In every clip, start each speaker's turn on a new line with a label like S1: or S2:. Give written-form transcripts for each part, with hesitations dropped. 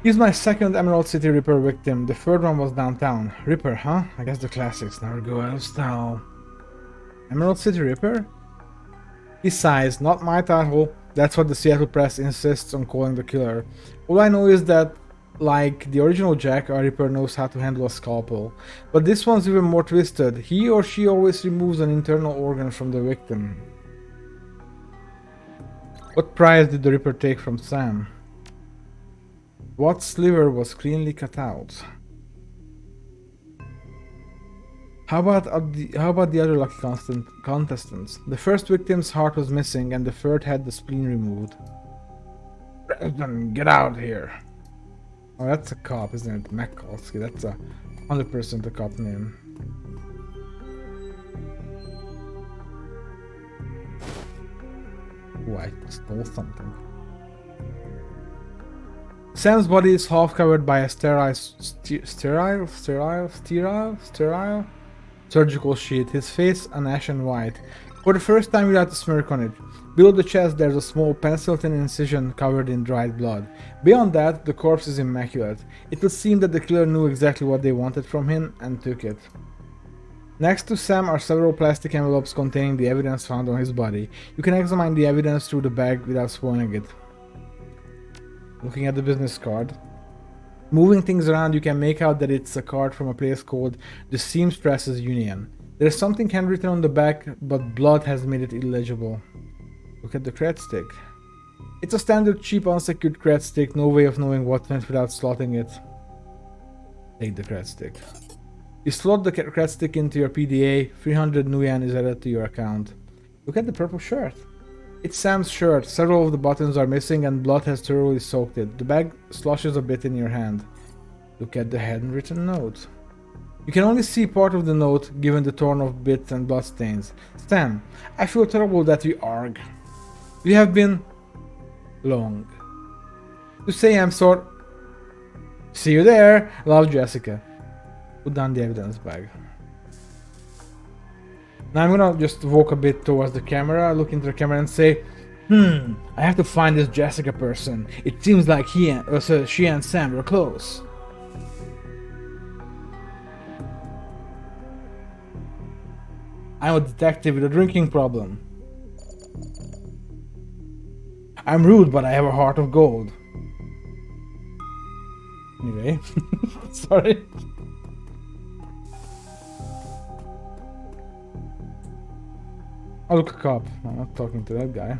S1: He's my second Emerald City Ripper victim. The third one was downtown. Ripper, huh? I guess the classics never go out of style. Emerald City Ripper? He sighs. Not my title. That's what the Seattle Press insists on calling the killer. All I know is that, like the original Jack, our Ripper knows how to handle a scalpel. But this one's even more twisted. He or she always removes an internal organ from the victim. What prize did the Ripper take from Sam? What sliver was cleanly cut out? How about the other lucky contestants? The first victim's heart was missing and the third had the spleen removed. Preston, get out here! Oh, that's a cop, isn't it? Makalski, that's a 100% a cop name. Oh, I stole something. Sam's body is half covered by a sterile surgical sheet, his face an ashen white. For the first time without a smirk on it. Below the chest there's a small pencil-thin incision covered in dried blood. Beyond that, the corpse is immaculate. It would seem that the killer knew exactly what they wanted from him and took it. Next to Sam are several plastic envelopes containing the evidence found on his body. You can examine the evidence through the bag without spoiling it. Looking at the business card. Moving things around, you can make out that it's a card from a place called the Seamstresses Union. There's something handwritten on the back, but blood has made it illegible. Look at the cred stick. It's a standard cheap unsecured cred stick, no way of knowing what's in it without slotting it. Take the cred stick. You slot the cred stick into your PDA, 300 nuyen is added to your account. Look at the purple shirt. It's Sam's shirt, several of the buttons are missing and blood has thoroughly soaked it. The bag sloshes a bit in your hand. Look at the handwritten note. You can only see part of the note, given the torn off bits and bloodstains. Sam, I feel terrible that we arg. We have been... long. To say I'm sort... See you there! Love, Jessica. Put down the evidence bag. Now I'm gonna just walk a bit towards the camera, look into the camera and say, I have to find this Jessica person. It seems like she and Sam were close. I'm a detective with a drinking problem. I'm rude, but I have a heart of gold. Anyway, sorry. Oh, look, a cop. I'm not talking to that guy.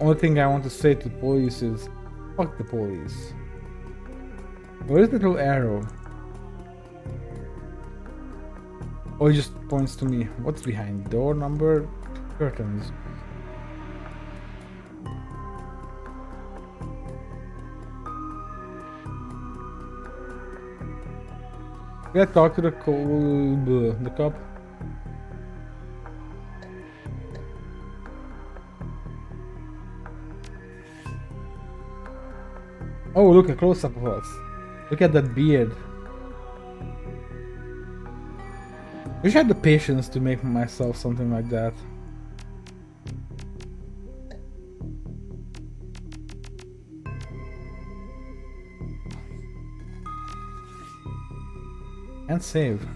S1: Only thing I want to say to the police is, fuck the police. Where is the little arrow? Oh, he just points to me. What's behind? Door number? Curtains. Can I talk to the cop? Oh, look, a close-up of us. Look at that beard. I wish I had the patience to make myself something like that. And save.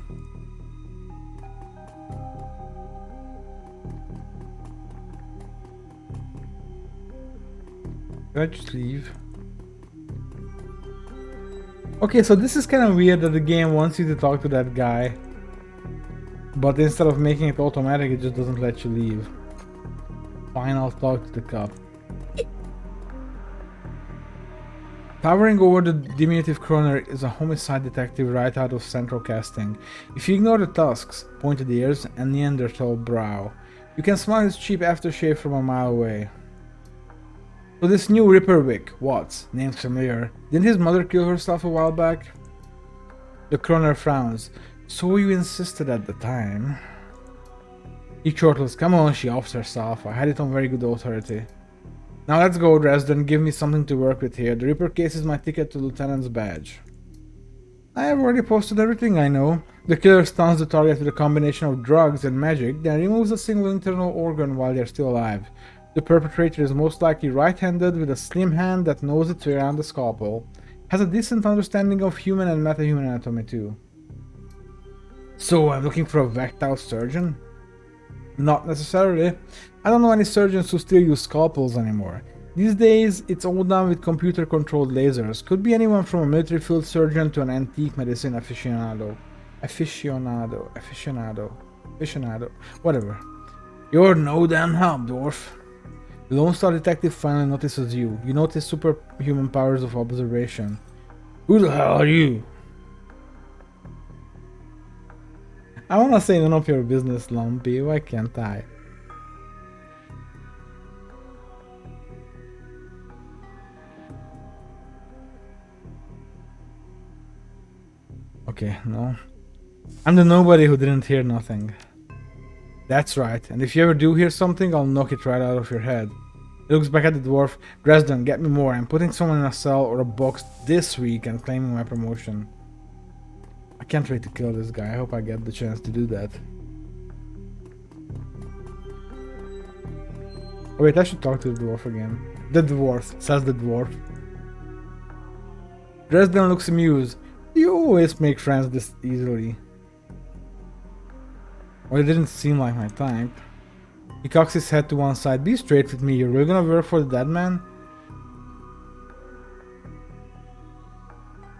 S1: Can I just leave? Okay, so this is kind of weird that the game wants you to talk to that guy, but instead of making it automatic, it just doesn't let you leave. Fine, I'll talk to the cop. Towering over the diminutive coroner is a homicide detective right out of Central Casting. If you ignore the tusks, pointed ears, and Neanderthal brow, you can smell his cheap aftershave from a mile away. So this new Ripperwick, Watts, name's familiar. Didn't his mother kill herself a while back? The coroner frowns. So you insisted at the time. He chortles, come on, she offs herself. I had it on very good authority. Now let's go, Dresden, give me something to work with here. The Ripper case is my ticket to Lieutenant's badge. I have already posted everything I know. The killer stuns the target with a combination of drugs and magic, then removes a single internal organ while they're still alive. The perpetrator is most likely right-handed with a slim hand that knows its way around the scalpel. Has a decent understanding of human and metahuman anatomy too. So I'm looking for a whacked-out surgeon? Not necessarily. I don't know any surgeons who still use scalpels anymore. These days, it's all done with computer-controlled lasers. Could be anyone from a military field surgeon to an antique medicine aficionado. Aficionado. Whatever. You're no damn help, dwarf. The Lone Star detective finally notices you. You notice superhuman powers of observation. Who the hell are you? I wanna say none of your business, Lumpy. Why can't I? Okay, no. I'm the nobody who didn't hear nothing. That's right, and if you ever do hear something, I'll knock it right out of your head. He looks back at the dwarf. Dresden, get me more. I'm putting someone in a cell or a box this week and claiming my promotion. I can't wait to kill this guy. I hope I get the chance to do that. Oh wait, I should talk to the dwarf again. The dwarf, says the dwarf. Dresden looks amused. You always make friends this easily. Well, it didn't seem like my type. He cocks his head to one side. Be straight with me, you're really gonna work for the dead man?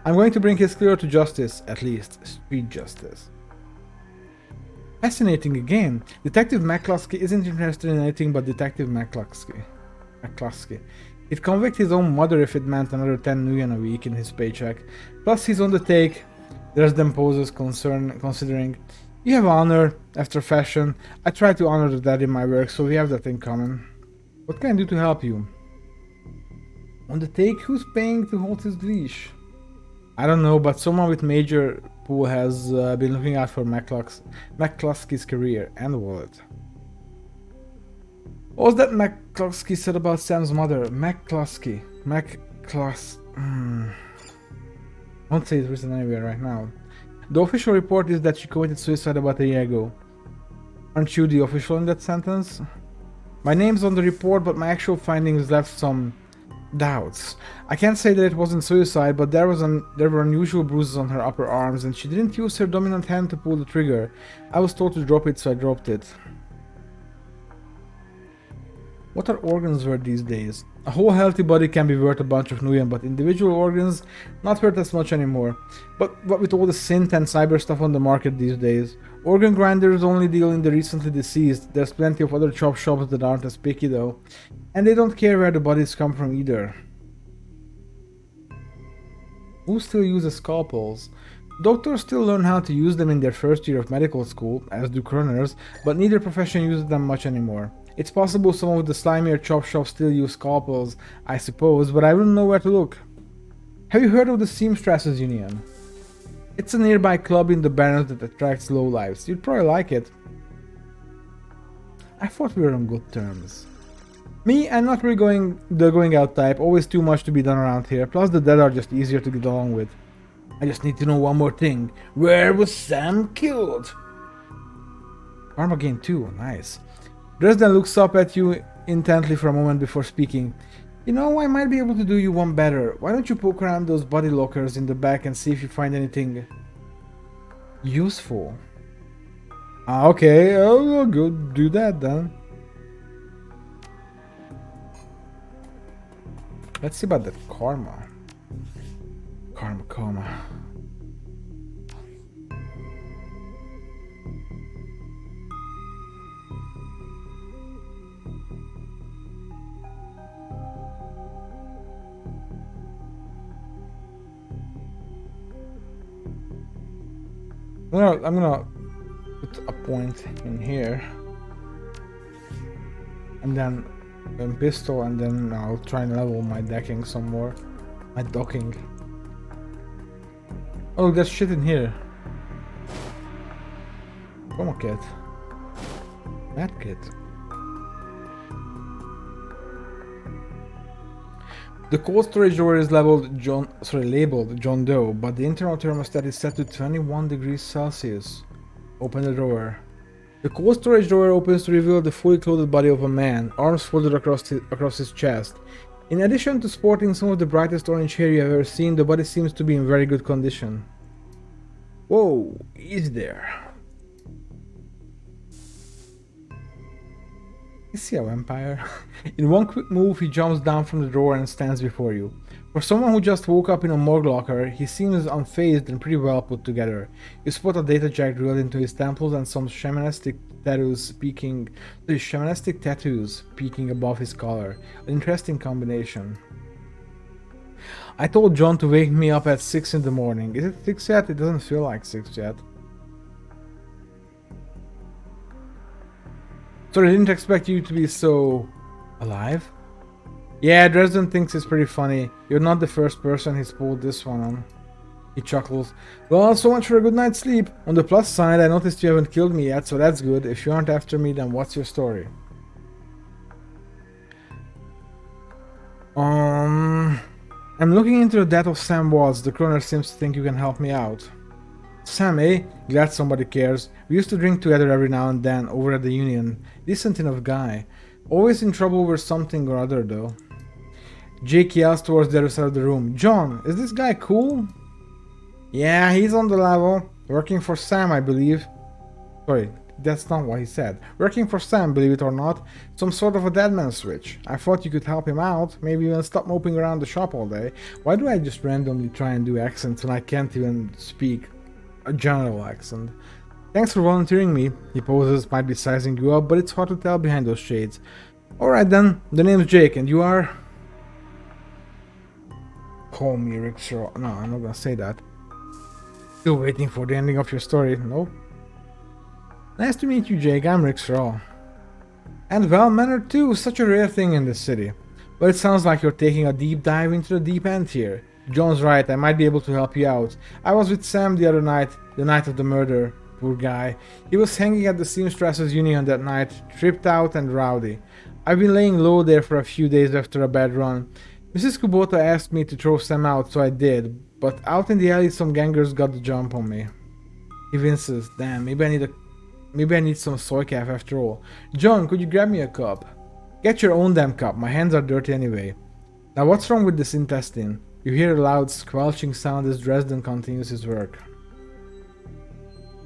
S1: I'm going to bring his killer to justice, at least street justice. Fascinating again. Detective McCluskey isn't interested in anything but Detective McCluskey. He'd convict his own mother if it meant another 10 million a week in his paycheck. Plus he's on the take. Dresden poses concern considering. You have honor, after fashion. I try to honor the dead in my work, so we have that in common. What can I do to help you? On the take, who's paying to hold his leash? I don't know, but someone with major pool has been looking out for McCluskey's career and wallet. What was that McCluskey said about Sam's mother? McCluskey. Won't say it's written anywhere right now. The official report is that she committed suicide about a year ago. Aren't you the official in that sentence? My name's on the report, but my actual findings left some doubts. I can't say that it wasn't suicide, but there were unusual bruises on her upper arms, and she didn't use her dominant hand to pull the trigger. I was told to drop it, so I dropped it. What are organs worth these days? A whole healthy body can be worth a bunch of million, but individual organs not worth as much anymore. But what with all the synth and cyber stuff on the market these days, organ grinders only deal in the recently deceased. There's plenty of other chop shops that aren't as picky though. And they don't care where the bodies come from either. Who still uses scalpels? Doctors still learn how to use them in their first year of medical school, as do coroners, but neither profession uses them much anymore. It's possible some of the slimier chop shops still use scalpels, I suppose, but I wouldn't know where to look. Have you heard of the Seamstresses Union? It's a nearby club in the Barrens that attracts lowlifes. You'd probably like it. I thought we were on good terms. Me, I'm not really the going out type, always too much to be done around here, plus the dead are just easier to get along with. I just need to know one more thing. Where was Sam killed? Armageddon 2, nice. Dresden looks up at you intently for a moment before speaking. You know, I might be able to do you one better. Why don't you poke around those body lockers in the back and see if you find anything useful? Okay, I'll go do that then. Let's see about that karma. Karma. I'm gonna put a point in here, and then a pistol, and then I'll try and level my decking some more. My docking. Oh, there's shit in here. Chroma kit. Mad kit. The cold storage drawer is labeled John Doe, but the internal thermostat is set to 21 degrees Celsius. Open the drawer. The cold storage door opens to reveal the fully clothed body of a man, arms folded across his chest. In addition to sporting some of the brightest orange hair you have ever seen, the body seems to be in very good condition. Whoa, he's there. Is he a vampire? In one quick move, he jumps down from the door and stands before you. For someone who just woke up in a morgue locker, he seems unfazed and pretty well put together. You spot a data jack drilled into his temples and some shamanistic tattoos peeking above his collar. An interesting combination. I told John to wake me up at 6 in the morning. Is it 6 yet? It doesn't feel like 6 yet. Sorry, I didn't expect you to be so... alive? Yeah, Dresden thinks it's pretty funny. You're not the first person he's pulled this one on. He chuckles. Well, so much for a good night's sleep. On the plus side, I noticed you haven't killed me yet, so that's good. If you aren't after me, then what's your story? I'm looking into the death of Sam Watts. The coroner seems to think you can help me out. Sam, eh? Glad somebody cares. We used to drink together every now and then, over at the Union. Decent enough guy. Always in trouble over something or other, though. Jake yells towards the other side of the room. John, is this guy cool? Yeah, he's on the level. Working for Sam, I believe. Sorry, that's not what he said. Working for Sam, believe it or not. Some sort of a dead man switch. I thought you could help him out. Maybe even stop moping around the shop all day. Why do I just randomly try and do accents when I can't even speak a general accent? Thanks for volunteering me. He poses, might be sizing you up, but it's hard to tell behind those shades. Alright then, the name's Jake, and you are... Call me Rickshaw. No, I'm not gonna say that. Still waiting for the ending of your story. Nope. Nice to meet you, Jake. I'm Rickshaw. And well-mannered too, such a rare thing in this city. But it sounds like you're taking a deep dive into the deep end here. John's right, I might be able to help you out. I was with Sam the other night, the night of the murder. Poor guy. He was hanging at the Seamstresses Union that night, tripped out and rowdy. I've been laying low there for a few days after a bad run. Mrs. Kubota asked me to throw Sam out, so I did, but out in the alley some gangers got the jump on me. He winces. Damn, maybe I need some soy calf after all. John, could you grab me a cup? Get your own damn cup, my hands are dirty anyway. Now what's wrong with this intestine? You hear a loud squelching sound as Dresden continues his work.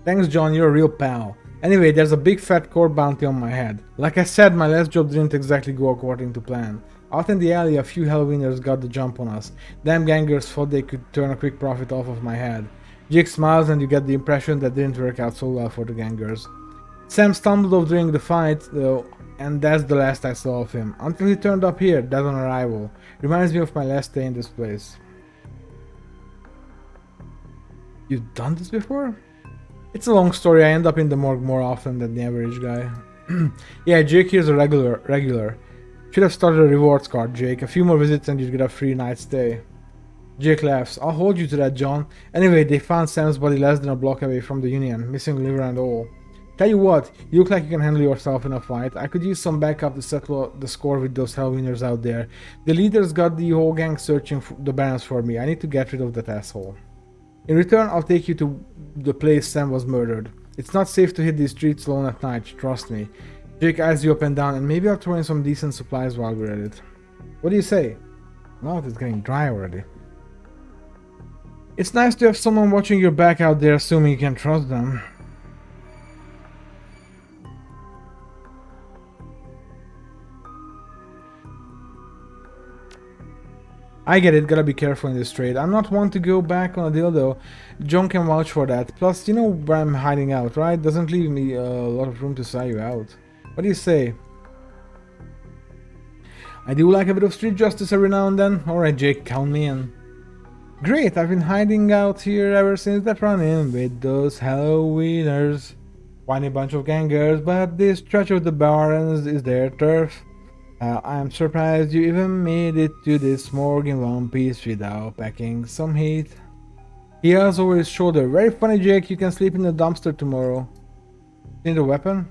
S1: Thanks, John, you're a real pal. Anyway, there's a big fat court bounty on my head. Like I said, my last job didn't exactly go according to plan. Out in the alley, a few Halloweeners got the jump on us. Damn gangers thought they could turn a quick profit off of my head. Jake smiles and you get the impression that didn't work out so well for the gangers. Sam stumbled off during the fight, though, and that's the last I saw of him. Until he turned up here, dead on arrival. Reminds me of my last day in this place. You've done this before? It's a long story, I end up in the morgue more often than the average guy. Yeah, Jake here's a regular. Should have started a rewards card, Jake. A few more visits and you'd get a free night stay. Jake laughs. I'll hold you to that, John. Anyway, they found Sam's body less than a block away from the Union, missing liver and all. Tell you what, you look like you can handle yourself in a fight. I could use some backup to settle the score with those Halloweeners out there. The leaders got the whole gang searching the barrens for me. I need to get rid of that asshole. In return, I'll take you to the place Sam was murdered. It's not safe to hit these streets alone at night, trust me. Jake eyes you up and down, and maybe I'll throw in some decent supplies while we're at it. What do you say? Mouth is getting dry already. It's nice to have someone watching your back out there, assuming you can trust them. I get it, gotta be careful in this trade. I'm not one to go back on a dildo. John can vouch for that. Plus, you know where I'm hiding out, right? Doesn't leave me a lot of room to sell you out. What do you say? I do like a bit of street justice every now and then. Alright, Jake, count me in. Great, I've been hiding out here ever since that run-in with those Halloweeners. Whiny bunch of gangers, but this stretch of the barrens is their turf. I'm surprised you even made it to this morgue in one piece without packing some heat. He yells over his shoulder. Very funny, Jake, you can sleep in the dumpster tomorrow. Need a weapon?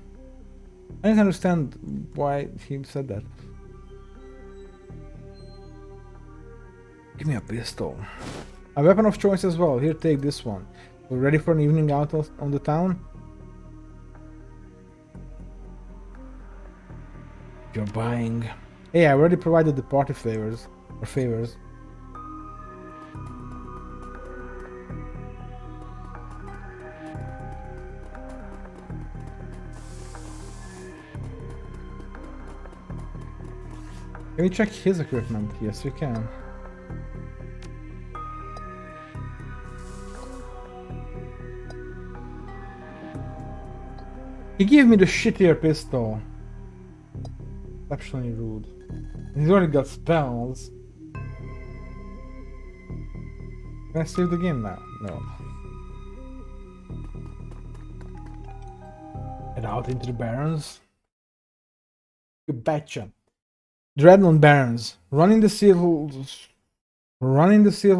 S1: I didn't understand why he said that. Give me a pistol. A weapon of choice as well. Here, take this one. We're ready for an evening out on the town? You're buying. Hey, I already provided the party flavors. Or favors. Can we check his equipment? Yes, we can. He gave me the shittier pistol. Exceptionally rude. He's already got spells. Can I save the game now? No. Head out into the Barrens. You betcha. Dreadnought Barrens. Running the civil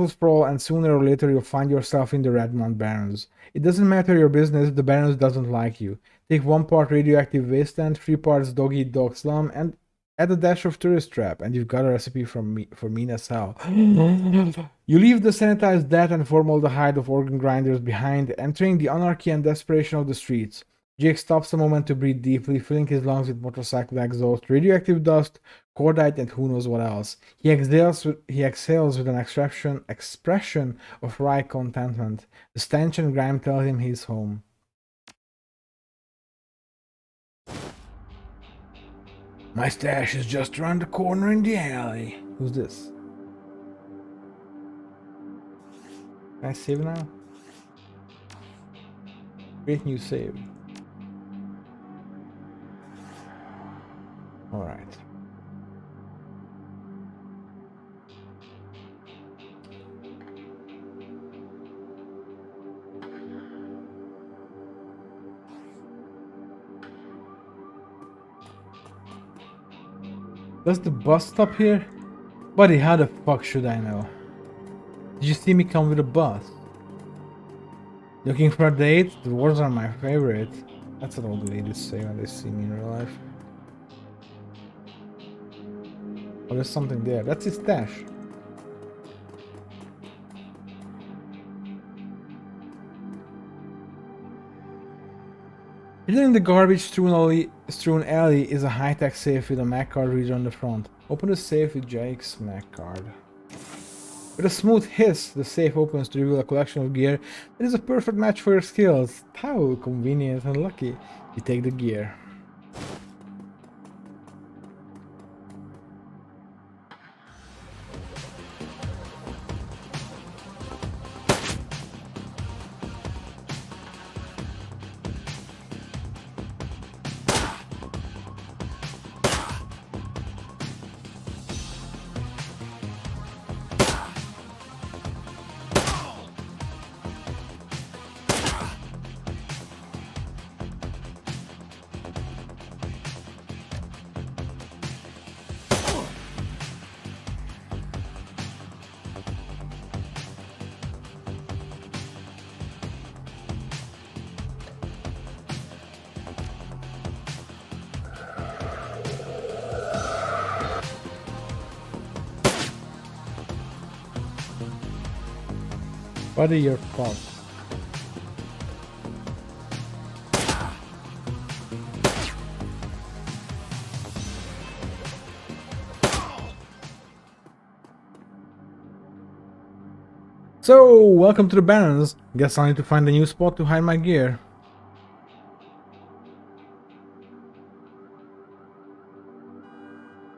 S1: sprawl, and sooner or later you'll find yourself in the Redmond Barrens. It doesn't matter your business, the Barrens doesn't like you. Take 1 part radioactive wasteland, 3 parts dog-eat-dog slum, and add a dash of tourist trap, and you've got a recipe for mean as hell. You leave the sanitized death and formaldehyde of organ grinders behind, entering the anarchy and desperation of the streets. Jake stops a moment to breathe deeply, filling his lungs with motorcycle exhaust, radioactive dust, cordite, and who knows what else. He exhales with an expression of wry contentment. The stench and grime tell him he's home. My stash is just around the corner in the alley. Who's this? Can I save now? Create new save. Alright. Does the bus stop here? Buddy, how the fuck should I know? Did you see me come with a bus? Looking for a date? The wars are my favorite. That's what all the ladies say when they see me in real life. Oh, there's something there. That's his stash. Hidden in the garbage-strewn alley is a high-tech safe with a Mac card reader on the front. Open the safe with Jake's Mac card. With a smooth hiss, the safe opens to reveal a collection of gear that is a perfect match for your skills. How convenient and lucky. You take the gear. What are your thoughts? So, welcome to the Barrens. Guess I need to find a new spot to hide my gear.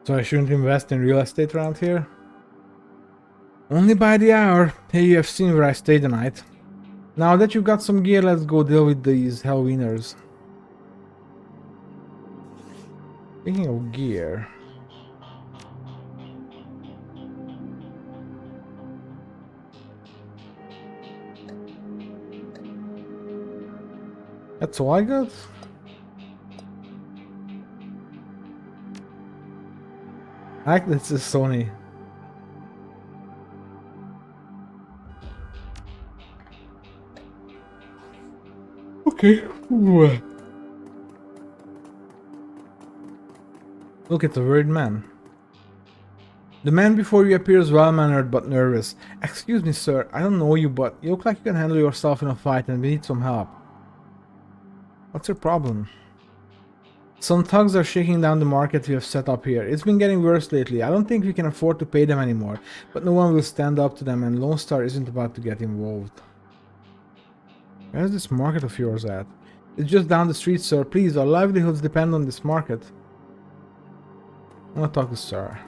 S1: So I shouldn't invest in real estate around here? Only by the hour. Hey, you have seen where I stayed the night. Now that you've got some gear, let's go deal with these Hellwieners. Speaking of gear... That's all I got? I like this is Sony. Okay. Look, it's a worried man. The man before you appears well-mannered but nervous. Excuse me, sir, I don't know you, but you look like you can handle yourself in a fight and we need some help. What's your problem? Some thugs are shaking down the market we have set up here. It's been getting worse lately. I don't think we can afford to pay them anymore, but no one will stand up to them and Lone Star isn't about to get involved. Where's this market of yours at? It's just down the street, sir. Please, our livelihoods depend on this market. I want to talk to Sarah.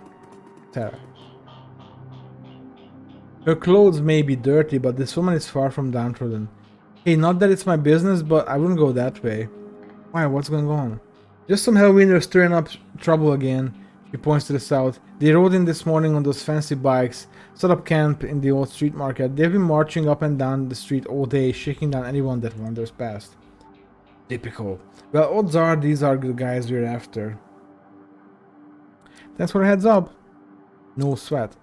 S1: Her clothes may be dirty, but this woman is far from downtrodden. Hey, not that it's my business, but I wouldn't go that way. Why? What's going on? Just some Halloweeners stirring up trouble again. She points to the south. They rode in this morning on those fancy bikes, set up camp in the old street market. They've been marching up and down the street all day, shaking down anyone that wanders past. Typical. Well, odds are these are the guys we're after. Thanks for a heads up. No sweat.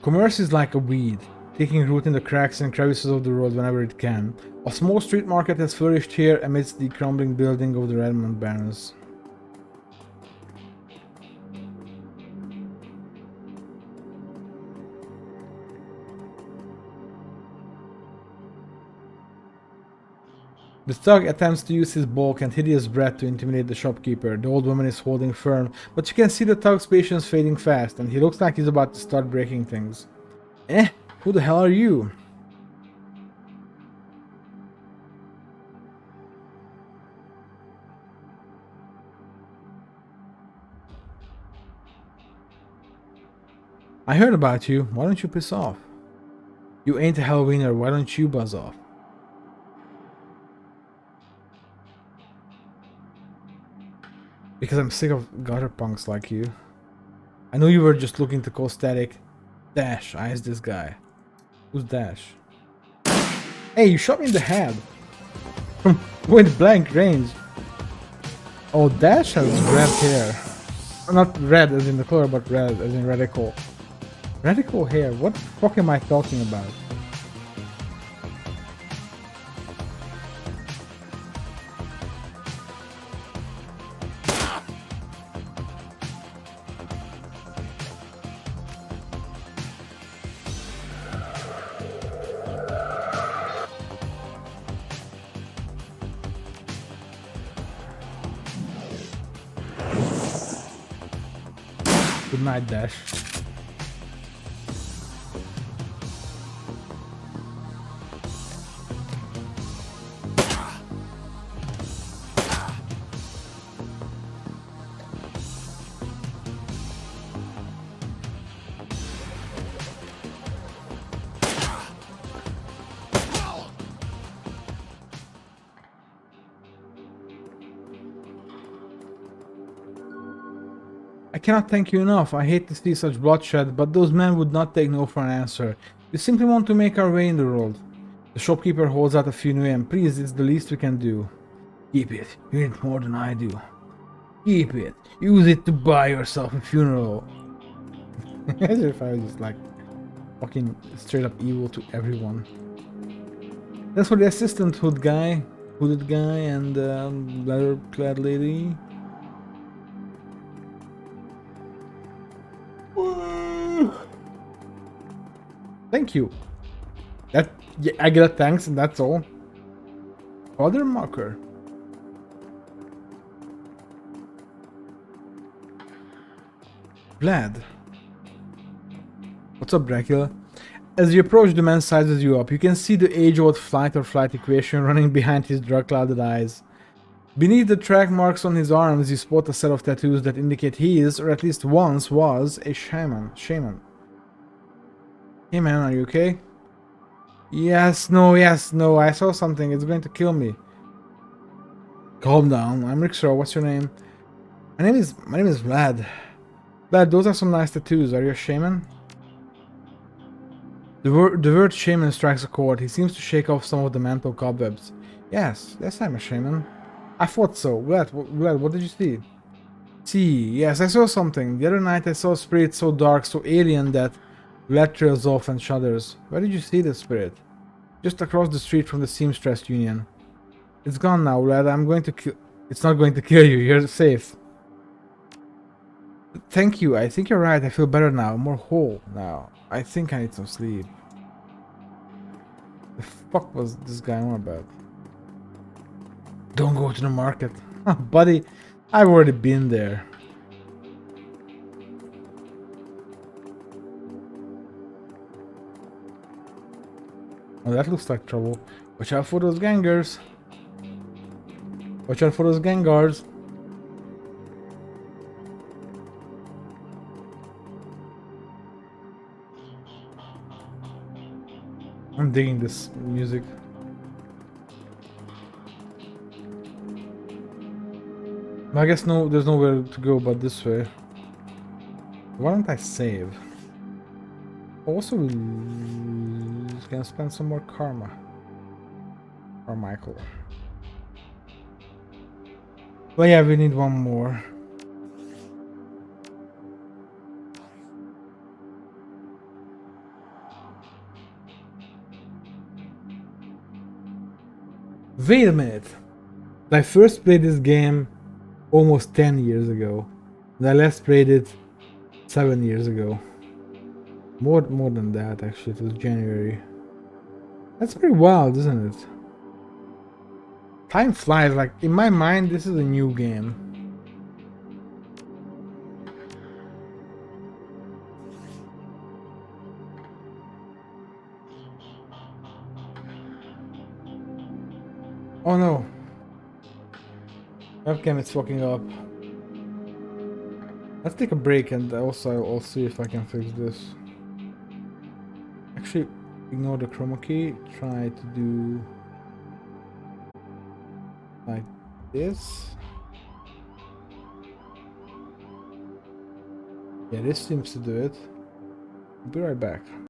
S1: Commerce is like a weed, taking root in the cracks and crevices of the road whenever it can. A small street market has flourished here amidst the crumbling building of the Redmond Barons. The thug attempts to use his bulk and hideous breath to intimidate the shopkeeper. The old woman is holding firm, but you can see the thug's patience fading fast, and he looks like he's about to start breaking things. Eh? Who the hell are you? I heard about you. Why don't you piss off? You ain't a Halloweener. Why don't you buzz off? Because I'm sick of gutter punks like you. I know you were just looking to cause static. Dash, eyes this guy. Who's Dash? Hey, you shot me in the head! From point blank range. Oh, Dash has red hair. Not red as in the color, but red as in radical. Radical hair? What the fuck am I talking about? Good night, Dash. I cannot thank you enough. I hate to see such bloodshed, but those men would not take no for an answer. We simply want to make our way in the world. The shopkeeper holds out a few new yen. Please, it's the least we can do. Keep it. You need more than I do. Keep it. Use it to buy yourself a funeral. As if I was just like fucking straight up evil to everyone. That's for the assistant hooded guy and leather clad lady. Thank you. That yeah, I get a thanks and that's all. Other marker. Vlad. What's up, Dracula? As you approach, the man sizes you up. You can see the age-old flight or flight equation running behind his drug-clouded eyes. Beneath the track marks on his arms, you spot a set of tattoos that indicate he is, or at least once was, a shaman. Hey man, are you okay? Yes, no, I saw something. It's going to kill me. Calm down. I'm Rickshaw. What's your name? My name is Vlad. Vlad, those are some nice tattoos. Are you a shaman? The word shaman strikes a chord. He seems to shake off some of the mental cobwebs. Yes, I'm a shaman. I thought so. Vlad, what did you see? See, yes, I saw something. The other night I saw a spirit so dark, so alien that Vlad trails off and shudders. Where did you see the spirit? Just across the street from the Seamstress Union. It's gone now, Vlad. It's not going to kill you. You're safe. Thank you, I think you're right, I feel better now, more whole now. I think I need some sleep. The fuck was this guy on about? Don't go to the market. Buddy, I've already been there. Oh, that looks like trouble. Watch out for those gangers. Watch out for those gangars. I'm digging this music. I guess no, there's nowhere to go but this way. Why don't I save? Also, we can spend some more karma. Carmichael. Well, yeah, we need one more. Wait a minute. I first played this game almost 10 years ago. And I last played it 7 years ago. More than that, actually. It was January. That's pretty wild, isn't it? Time flies. Like, in my mind, this is a new game. Oh no. Webcam is fucking up. Let's take a break and also I'll see if I can fix this. Actually, ignore the chroma key. Try to do like this. Yeah, this seems to do it. I'll be right back.